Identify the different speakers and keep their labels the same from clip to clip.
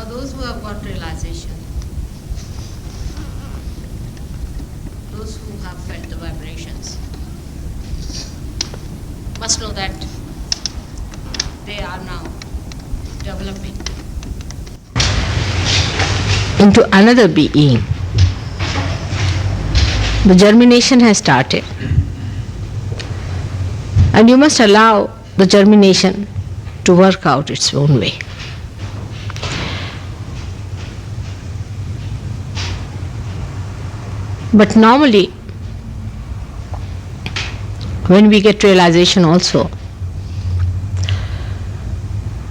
Speaker 1: those who have got realization, those who have felt the vibrations, must know that they are now developing into another being. The germination has started, and you must allow the germination to work out its own way. But normally, when we get realization also,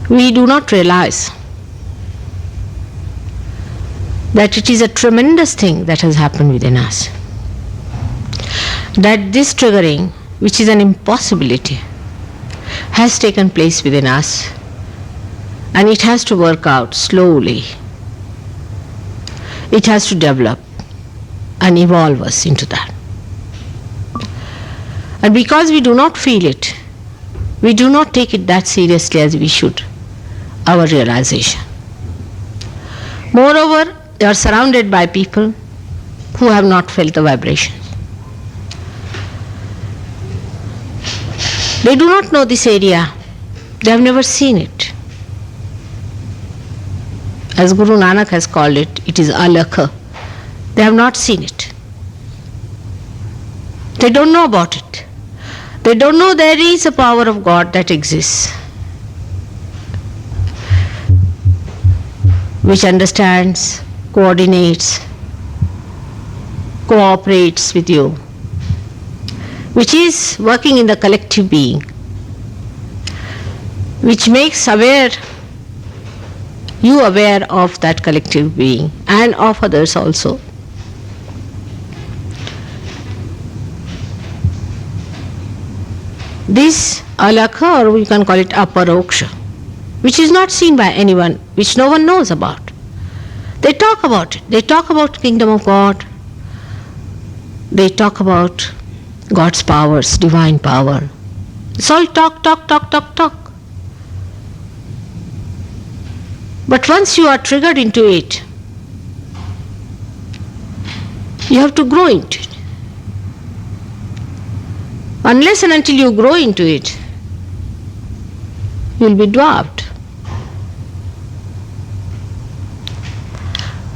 Speaker 1: we do not realize that it is a tremendous thing that has happened within us. That this triggering, which is an impossibility, has taken place within us, and it has to work out slowly. It has to develop and evolve us into that. And because we do not feel it, we do not take it that seriously as we should, our realization. Moreover, you are surrounded by people who have not felt the vibrations. They do not know this area. They have never seen it. As Guru Nanak has called it, it is alakha. They have not seen it. They don't know about it. They don't know there is a power of God that exists, which understands, coordinates, cooperates with you, which is working in the collective being, which makes you aware of that collective being and of others also. This alakha, or we can call it aparoksha, which is not seen by anyone, which no one knows about. They talk about it. They talk about kingdom of God. They talk about God's powers, divine power. It's all talk. But once you are triggered into it, you have to grow into it. Unless and until you grow into it, you will be dwarfed.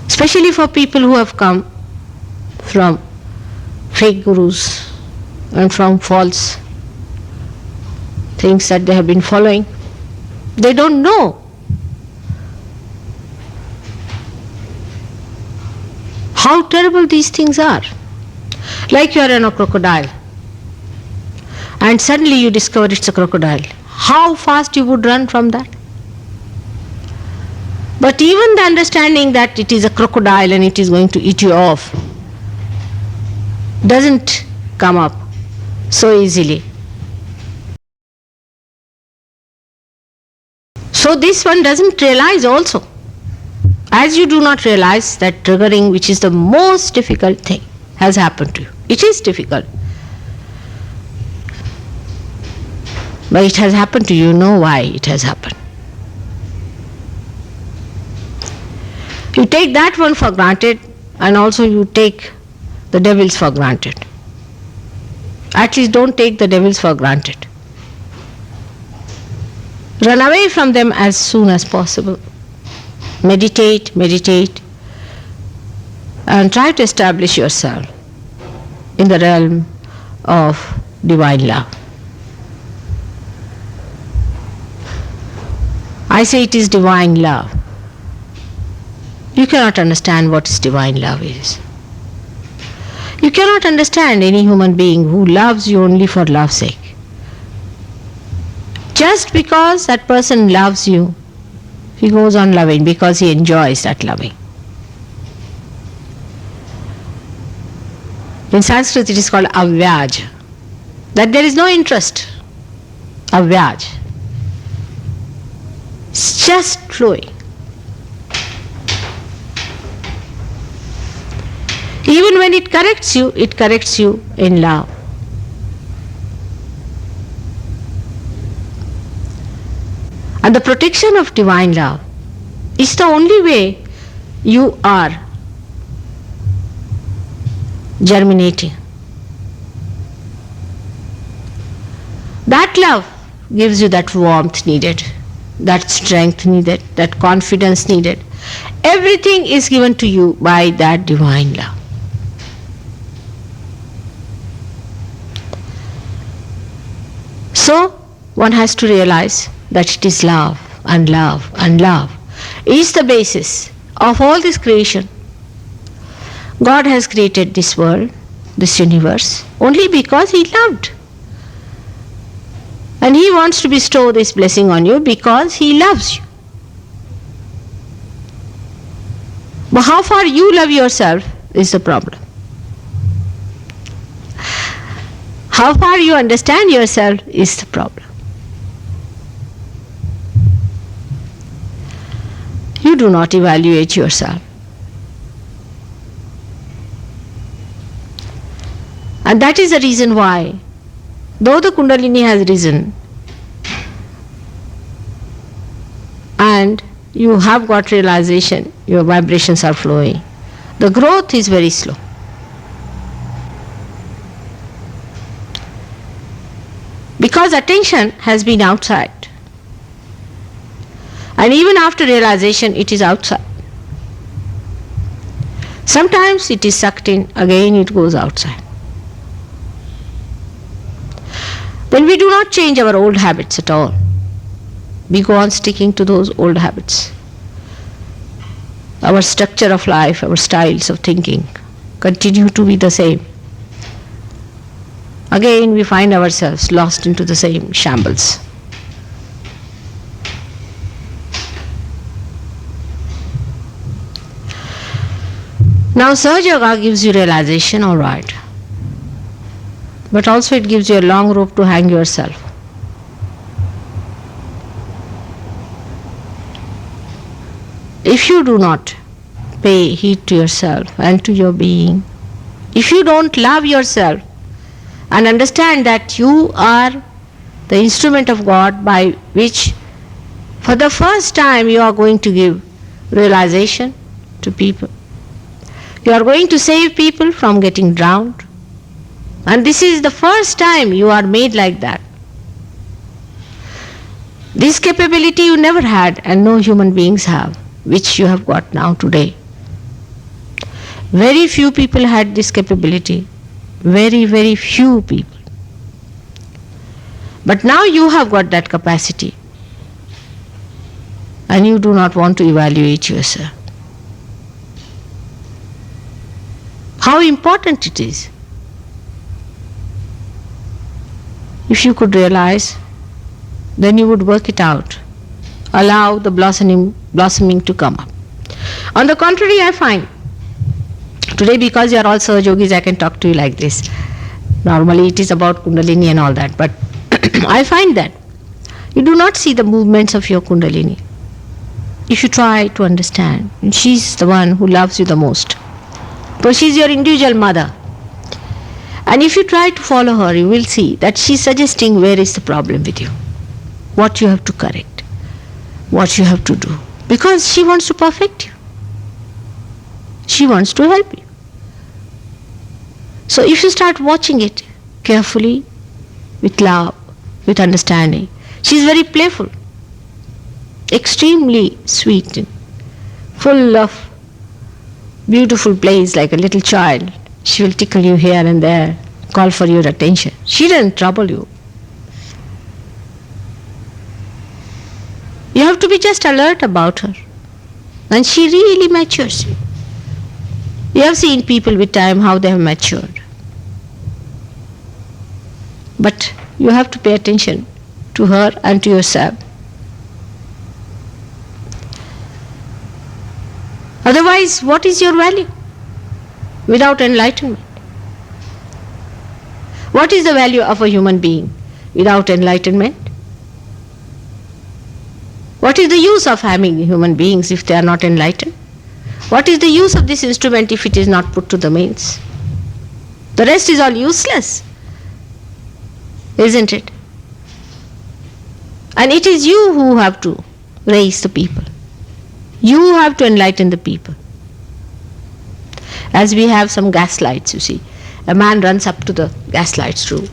Speaker 1: Especially for people who have come from fake gurus and from false things that they have been following. They don't know how terrible these things are. Like you are in a crocodile, and suddenly you discover it's a crocodile. How fast you would run from that? But even the understanding that it is a crocodile and it is going to eat you off doesn't come up so easily. So this one doesn't realize also. As you do not realize that triggering, which is the most difficult thing, has happened to you. It is difficult. But it has happened to you, you know why it has happened. You take that one for granted, and also you take the devils for granted. At least don't take the devils for granted. Run away from them as soon as possible. Meditate, and try to establish yourself in the realm of divine love. I say it is divine love. You cannot understand what is divine love is. You cannot understand any human being who loves you only for love's sake. Just because that person loves you, he goes on loving because he enjoys that loving. In Sanskrit it is called avyaj, that there is no interest. Avyaj. It's just flowing. Even when it corrects you in love. And the protection of divine love It's the only way you are germinating. That love gives you that warmth needed, that strength needed, that confidence needed. Everything is given to you by that divine love. So, one has to realize that it is love, and love, and love is the basis of all this creation. God has created this world, this universe, only because He loved. And He wants to bestow this blessing on you because He loves you. But how far you love yourself is the problem. How far you understand yourself is the problem. You do not evaluate yourself. And that is the reason why, though the Kundalini has risen and you have got realization, your vibrations are flowing, the growth is very slow. Because attention has been outside. And even after realization, it is outside. Sometimes it is sucked in, again it goes outside. Then we do not change our old habits at all. We go on sticking to those old habits. Our structure of life, our styles of thinking continue to be the same. Again we find ourselves lost into the same shambles. Now Sahaja Yoga gives you realization, all right. But also it gives you a long rope to hang yourself. If you do not pay heed to yourself and to your being, if you don't love yourself and understand that you are the instrument of God by which for the first time you are going to give realization to people. You are going to save people from getting drowned. And this is the first time you are made like that. This capability you never had and no human beings have, which you have got now today. Very few people had this capability. Very, very few people. But now you have got that capacity. And you do not want to evaluate yourself. How important it is. If you could realize, then you would work it out. Allow the blossoming to come up. On the contrary, I find, today because you are all Sahaja Yogis, I can talk to you like this. Normally it is about Kundalini and all that, but I find that you do not see the movements of your Kundalini. If you try to understand, and she's the one who loves you the most. So she's your individual mother. And if you try to follow her, you will see that she's suggesting where is the problem with you, what you have to correct, what you have to do. Because she wants to perfect you. She wants to help you. So if you start watching it carefully, with love, with understanding, she's very playful, extremely sweet, and full of beautiful plays like a little child. She will tickle you here and there, call for your attention. She doesn't trouble you. You have to be just alert about her. And she really matures you. You have seen people with time how they have matured. But you have to pay attention to her and to yourself. Otherwise, what is your value without enlightenment? What is the value of a human being without enlightenment? What is the use of having human beings if they are not enlightened? What is the use of this instrument if it is not put to the means? The rest is all useless, isn't it? And it is you who have to raise the people. You have to enlighten the people. As we have some gas lights, you see. A man runs up to the gas lights to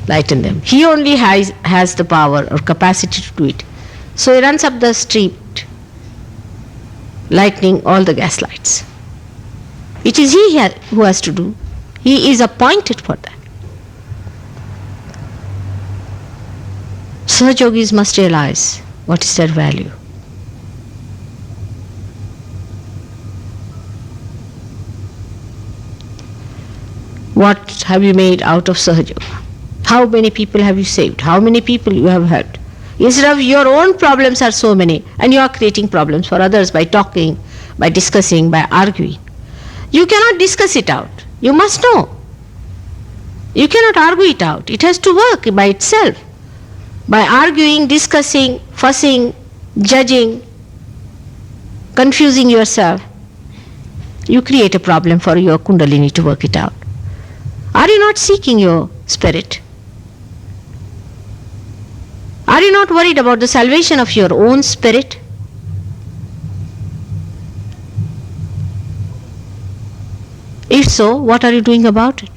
Speaker 1: lighten them. He only has the power or capacity to do it. So he runs up the street, lightening all the gas lights. It is he who has to do. He is appointed for that. Sahaja yogis must realize what is their value. What have you made out of Sahaja Yoga? How many people have you saved? How many people you have helped? Instead of your own problems are so many, and you are creating problems for others by talking, by discussing, by arguing. You cannot discuss it out. You must know. You cannot argue it out. It has to work by itself. By arguing, discussing, fussing, judging, confusing yourself, you create a problem for your Kundalini to work it out. Are you not seeking your spirit? Are you not worried about the salvation of your own spirit? If so, what are you doing about it?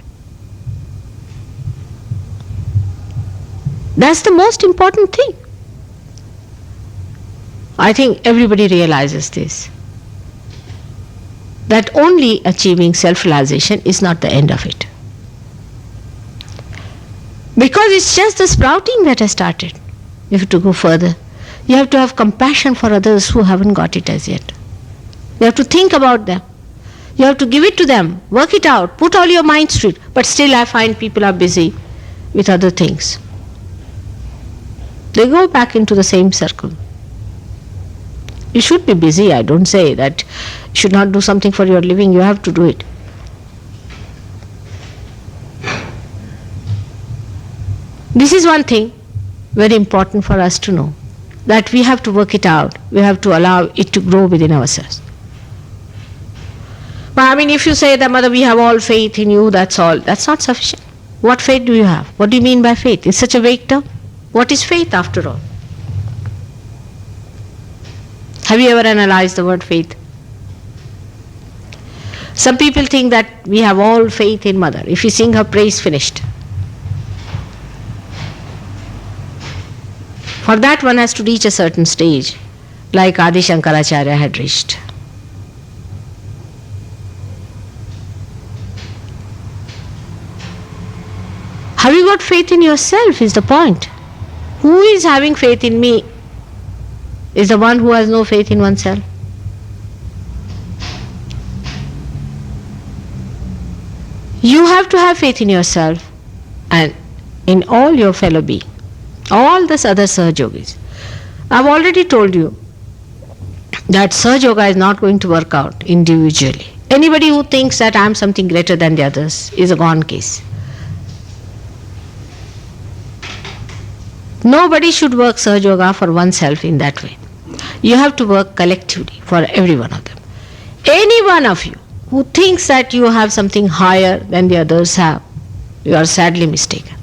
Speaker 1: That's the most important thing. I think everybody realizes this. That only achieving self-realization is not the end of it. Because it's just the sprouting that has started. You have to go further. You have to have compassion for others who haven't got it as yet. You have to think about them. You have to give it to them, work it out, put all your minds to it. But still I find people are busy with other things. They go back into the same circle. You should be busy. I don't say that you should not do something for your living. You have to do it. This is one thing very important for us to know, that we have to work it out. We have to allow it to grow within ourselves. But I mean, if you say that, Mother, we have all faith in you, that's all, that's not sufficient. What faith do you have? What do you mean by faith? It's such a vague term. What is faith after all? Have you ever analyzed the word faith? Some people think that we have all faith in Mother. If we sing her praise, finished. For that one has to reach a certain stage, like Adi Shankaracharya had reached. Have you got faith in yourself is the point. Who is having faith in me is the one who has no faith in oneself. You have to have faith in yourself and in all your fellow beings. All the other Sahaja Yogis. I've already told you that Sahaja Yoga is not going to work out individually. Anybody who thinks that I am something greater than the others is a gone case. Nobody should work Sahaja Yoga for oneself in that way. You have to work collectively for every one of them. Any one of you who thinks that you have something higher than the others have, you are sadly mistaken.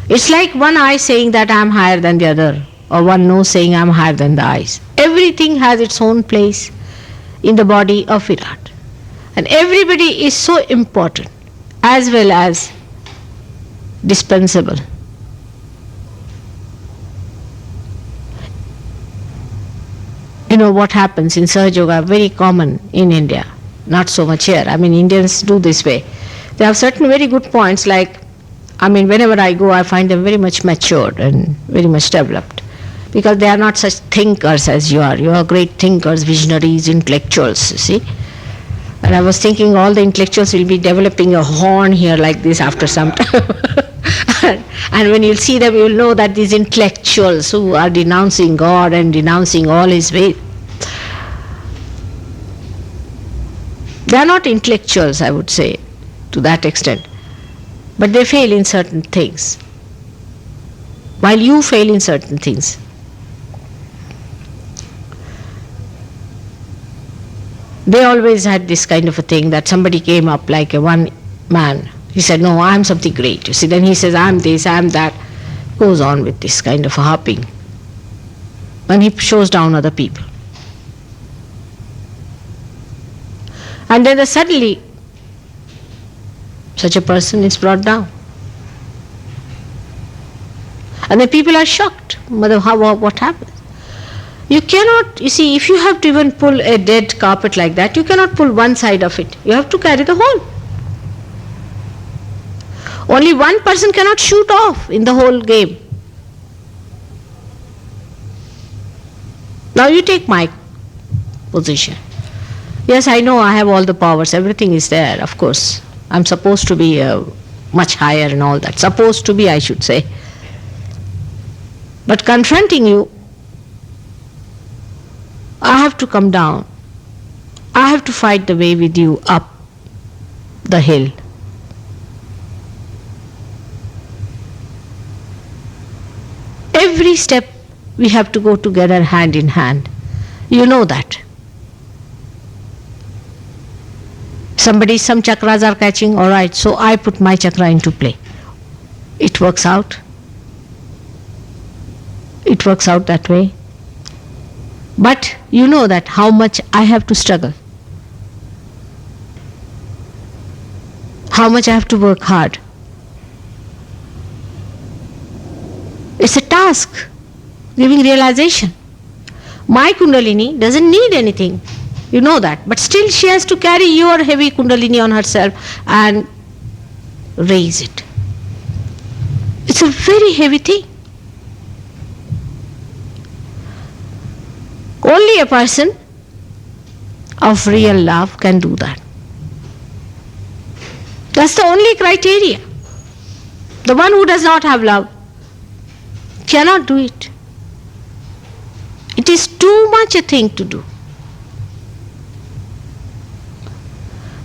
Speaker 1: It's like one eye saying that I am higher than the other, or one nose saying I am higher than the eyes. Everything has its own place in the body of Virat. And everybody is so important as well as dispensable. You know what happens in Sahaja Yoga, very common in India, not so much here. I mean, Indians do this way. They have certain very good points, like, I mean, whenever I go, I find them very much matured and very much developed, because they are not such thinkers as you are. You are great thinkers, visionaries, intellectuals, you see. And I was thinking all the intellectuals will be developing a horn here like this after some time. And when you'll see them, you'll know that these intellectuals who are denouncing God and denouncing all His ways, they are not intellectuals, I would say, to that extent. But they fail in certain things, while you fail in certain things. They always had this kind of a thing that somebody came up like a one man. He said, no, I'm something great. You see, then he says, I'm this, I'm that. Goes on with this kind of a hopping. And he shows down other people. And then suddenly such a person is brought down. And then people are shocked. Mother, what happened? You cannot, you see, if you have to even pull a dead carpet like that, you cannot pull one side of it. You have to carry the whole. Only one person cannot shoot off in the whole game. Now you take my position. Yes, I know I have all the powers, everything is there, of course. I'm supposed to be much higher and all that. Supposed to be, I should say. But confronting you, I have to come down. I have to fight the way with you up the hill. Every step we have to go together hand in hand. You know that. Some chakras are catching, all right, so I put my chakra into play. It works out. It works out that way. But you know that how much I have to struggle. How much I have to work hard. It's a task, giving realization. My Kundalini doesn't need anything. You know that. But still she has to carry your heavy Kundalini on herself and raise it. It's a very heavy thing. Only a person of real love can do that. That's the only criteria. The one who does not have love cannot do it. It is too much a thing to do.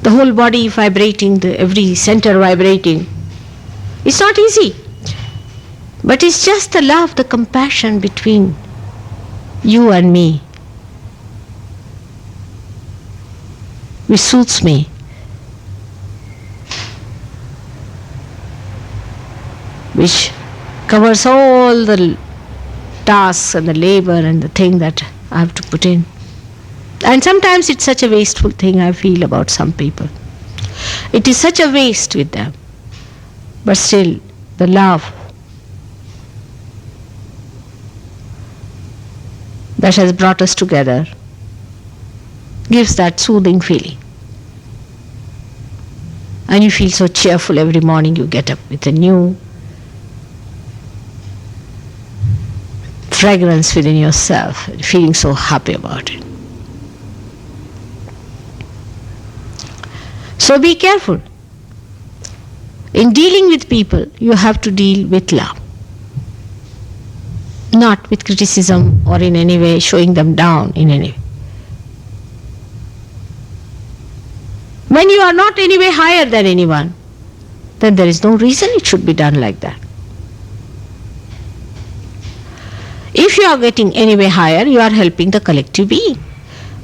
Speaker 1: The whole body vibrating, every center vibrating. It's not easy. But it's just the love, the compassion between you and me, which suits me. Which covers all the tasks and the labor and the thing that I have to put in. And sometimes it's such a wasteful thing I feel about some people. It is such a waste with them. But still, the love that has brought us together gives that soothing feeling. And you feel so cheerful every morning you get up with a new fragrance within yourself, feeling so happy about it. So be careful. In dealing with people, you have to deal with love. Not with criticism or in any way showing them down in any way. When you are not any way higher than anyone, then there is no reason it should be done like that. If you are getting any way higher, you are helping the collective being.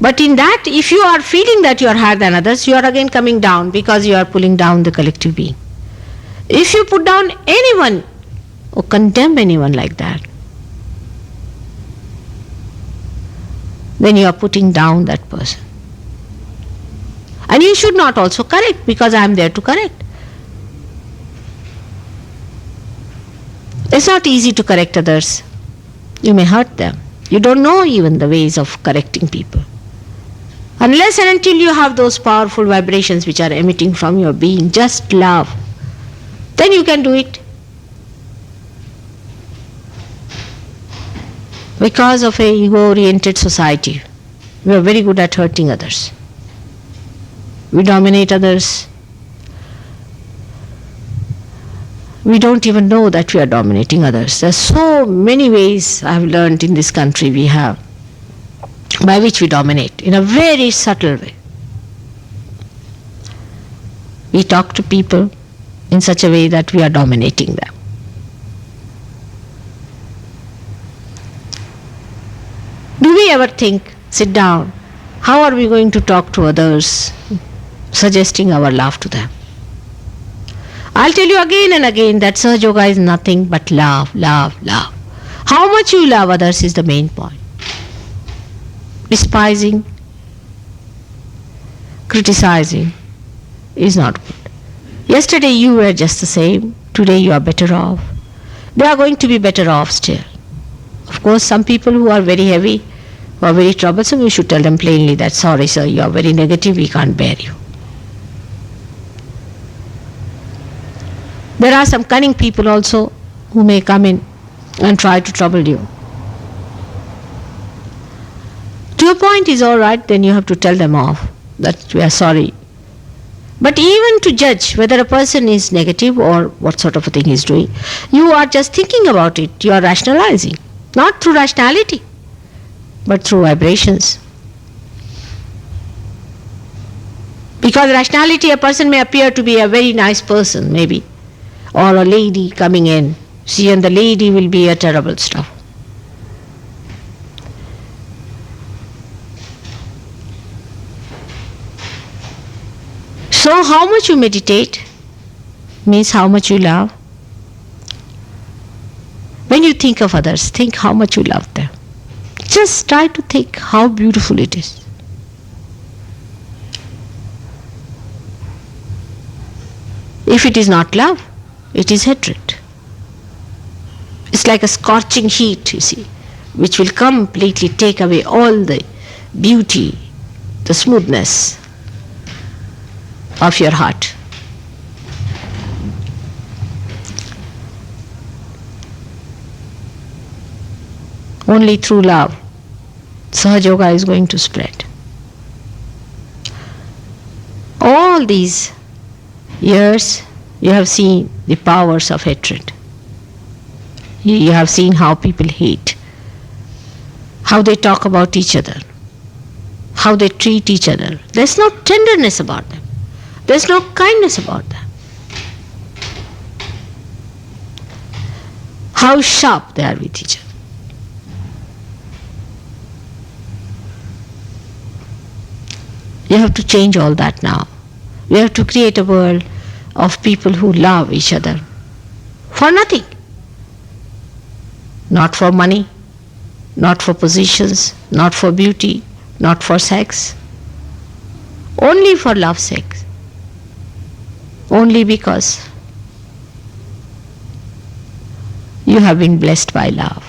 Speaker 1: But in that, if you are feeling that you are higher than others, you are again coming down because you are pulling down the collective being. If you put down anyone or condemn anyone like that, then you are putting down that person. And you should not also correct, because I am there to correct. It's not easy to correct others. You may hurt them. You don't know even the ways of correcting people. Unless and until you have those powerful vibrations which are emitting from your being, just love, then you can do it. Because of a ego-oriented society, we are very good at hurting others. We dominate others. We don't even know that we are dominating others. There are so many ways I have learned in this country we have by which we dominate in a very subtle way. We talk to people in such a way that we are dominating them. Do we ever think, sit down, how are we going to talk to others, suggesting our love to them? I'll tell you again and again that Sahaja Yoga is nothing but love, love, love. How much you love others is the main point. Despising, criticizing is not good. Yesterday you were just the same, today you are better off. They are going to be better off still. Of course, some people who are very heavy, who are very troublesome, you should tell them plainly that, sorry sir, you are very negative, we can't bear you. There are some cunning people also who may come in and try to trouble you. To a point is all right, then you have to tell them off that we are sorry. But even to judge whether a person is negative or what sort of a thing he is doing, you are just thinking about it, you are rationalizing. Not through rationality, but through vibrations. Because rationality, a person may appear to be a very nice person, maybe, or a lady coming in. See, and the lady will be a terrible stuff. So how much you meditate means how much you love. When you think of others, think how much you love them. Just try to think how beautiful it is. If it is not love, it is hatred. It's like a scorching heat, you see, which will completely take away all the beauty, the smoothness of your heart. Only through love, Sahaja Yoga is going to spread. All these years, you have seen the powers of hatred. You have seen how people hate, how they talk about each other, how they treat each other. There's no tenderness about them. There's no kindness about them. How sharp they are with each other. You have to change all that now. We have to create a world of people who love each other for nothing. Not for money, not for positions, not for beauty, not for sex. Only for love's sake. Only because you have been blessed by love.